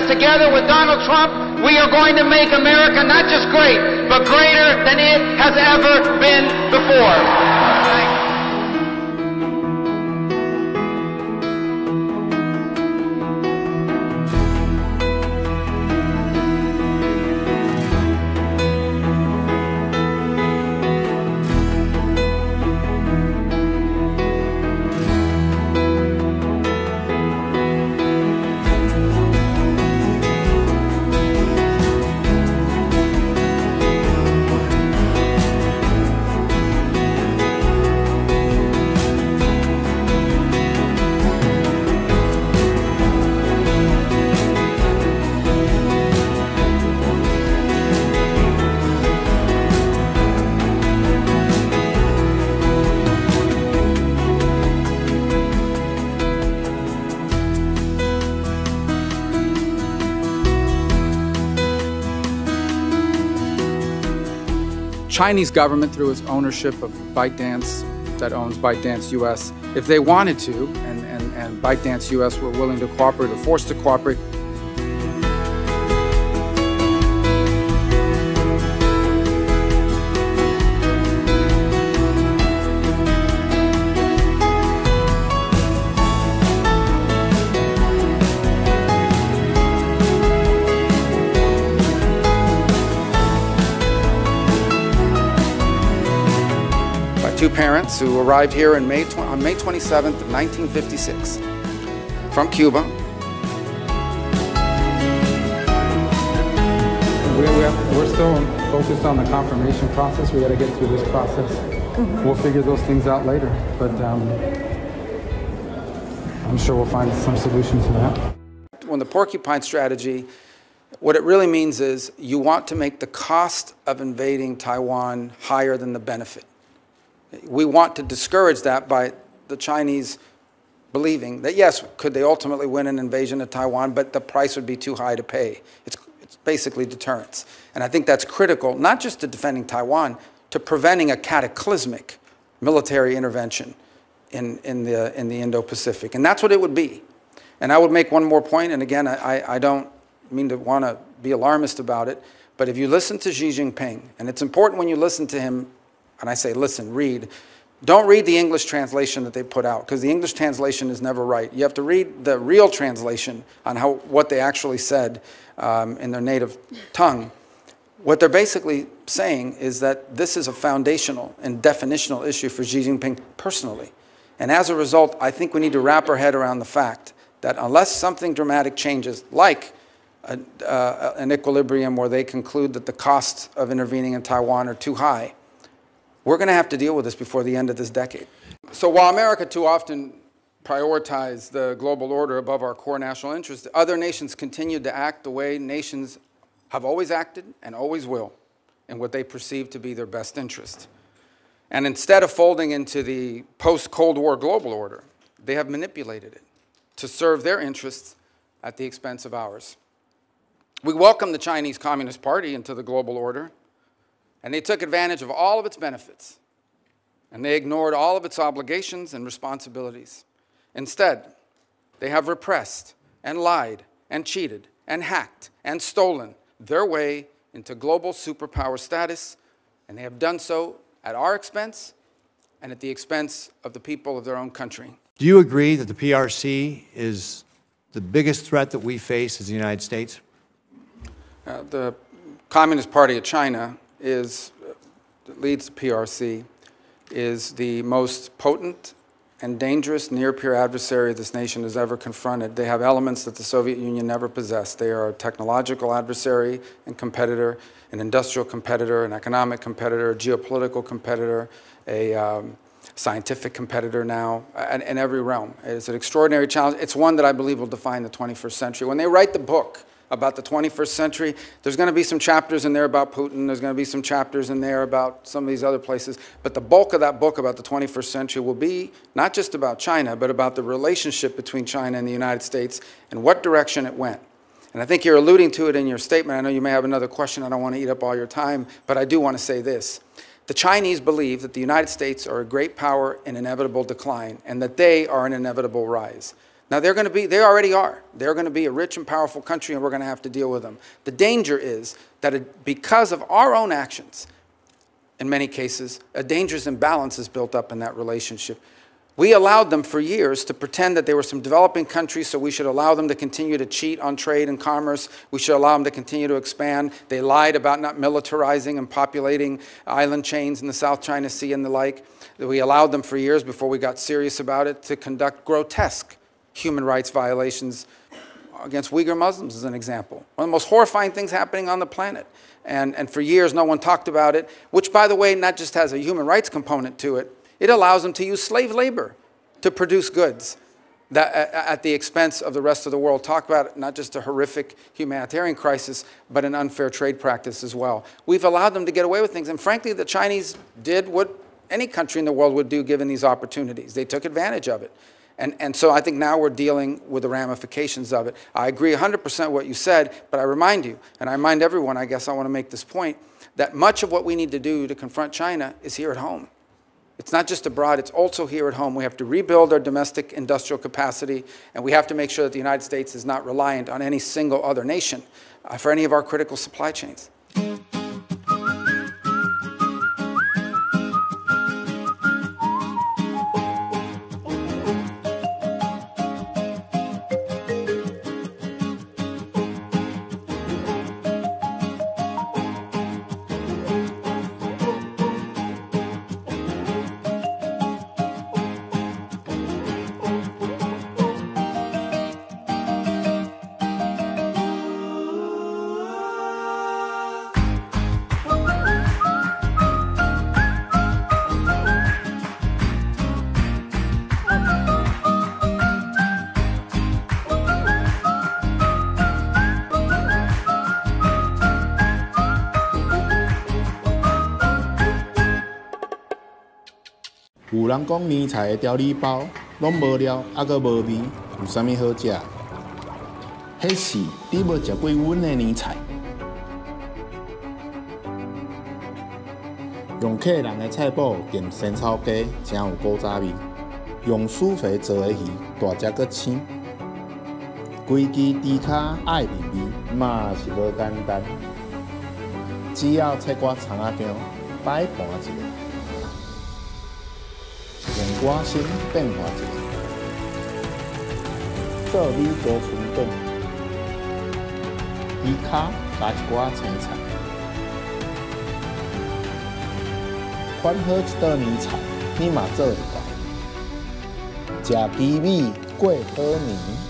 together with Donald Trump, we are going to make America not just great, but greater than it has ever been before. Chinese government, through its ownership of ByteDance, that owns ByteDance US, if they wanted to, and ByteDance US were willing to cooperate or forced to cooperate, two parents who arrived here on May 27th of 1956 from Cuba. We're still focused on the confirmation process. We got to get through this process. We'll figure those things out later, but I'm sure we'll find some solution to that. When the porcupine strategy, what it really means is you want to make the cost of invading Taiwan higher than the benefit. We want to discourage that by the Chinese believing that, yes, could they ultimately win an invasion of Taiwan, but the price would be too high to pay. It's basically deterrence. And I think that's critical, not just to defending Taiwan, to preventing a cataclysmic military intervention in the Indo-Pacific. And that's what it would be. And I would make one more point, and again, I don't mean to want to be alarmist about it, but if you listen to Xi Jinping, and it's important when you listen to him, and I say listen, read, don't read the English translation that they put out, because the English translation is never right. You have to read the real translation on what they actually said in their native tongue. What they're basically saying is that this is a foundational and definitional issue for Xi Jinping personally. And as a result, I think we need to wrap our head around the fact that unless something dramatic changes, like an equilibrium where they conclude that the costs of intervening in Taiwan are too high, we're going to have to deal with this before the end of this decade. So while America too often prioritized the global order above our core national interests, other nations continued to act the way nations have always acted and always will in what they perceive to be their best interest. And instead of folding into the post-Cold War global order, they have manipulated it to serve their interests at the expense of ours. We welcomed the Chinese Communist Party into the global order, and they took advantage of all of its benefits, and they ignored all of its obligations and responsibilities. Instead, they have repressed and lied and cheated and hacked and stolen their way into global superpower status, and they have done so at our expense and at the expense of the people of their own country. Do you agree that the PRC is the biggest threat that we face as the United States? The Communist Party of China that leads the PRC, is the most potent and dangerous near-peer adversary this nation has ever confronted. They have elements that the Soviet Union never possessed. They are a technological adversary and competitor, an industrial competitor, an economic competitor, a geopolitical competitor, a scientific competitor now, in every realm. It's an extraordinary challenge. It's one that I believe will define the 21st century. When they write the book about the 21st century, there's going to be some chapters in there about Putin, there's going to be some chapters in there about some of these other places, but the bulk of that book about the 21st century will be not just about China, but about the relationship between China and the United States and what direction it went. And I think you're alluding to it in your statement. I know you may have another question. I don't want to eat up all your time, but I do want to say this. The Chinese believe that the United States are a great power in inevitable decline and that they are an inevitable rise. Now, they already are. They're going to be a rich and powerful country, and we're going to have to deal with them. The danger is that because of our own actions, in many cases, a dangerous imbalance is built up in that relationship. We allowed them for years to pretend that they were some developing countries, so we should allow them to continue to cheat on trade and commerce. We should allow them to continue to expand. They lied about not militarizing and populating island chains in the South China Sea and the like. We allowed them for years before we got serious about it to conduct grotesque human rights violations against Uyghur Muslims, as an example. One of the most horrifying things happening on the planet. And for years, no one talked about it, which, by the way, not just has a human rights component to it, it allows them to use slave labor to produce goods that, at the expense of the rest of the world. Talk about not just a horrific humanitarian crisis, but an unfair trade practice as well. We've allowed them to get away with things. And frankly, the Chinese did what any country in the world would do given these opportunities. They took advantage of it. And so I think now we're dealing with the ramifications of it. I agree 100% what you said, but I remind you, and I remind everyone, I guess I want to make this point, that much of what we need to do to confront China is here at home. It's not just abroad, it's also here at home. We have to rebuild our domestic industrial capacity, and we have to make sure that the United States is not reliant on any single other nation for any of our critical supply chains. 有人讲年菜的调理包拢无料，还阁无味，有啥物好食？迄是你无食过阮的年菜。用客人的菜脯炖生炒鸡，真有古早味。用酥肥做的鱼，大只阁青。规支猪脚爱味味，嘛是无简单。只要切我葱仔姜，摆盘一下。 用我心变化一下，做米多春炖，鱼脚加一寡青菜，款好一道年菜，你嘛做会到。食鸡米过好年。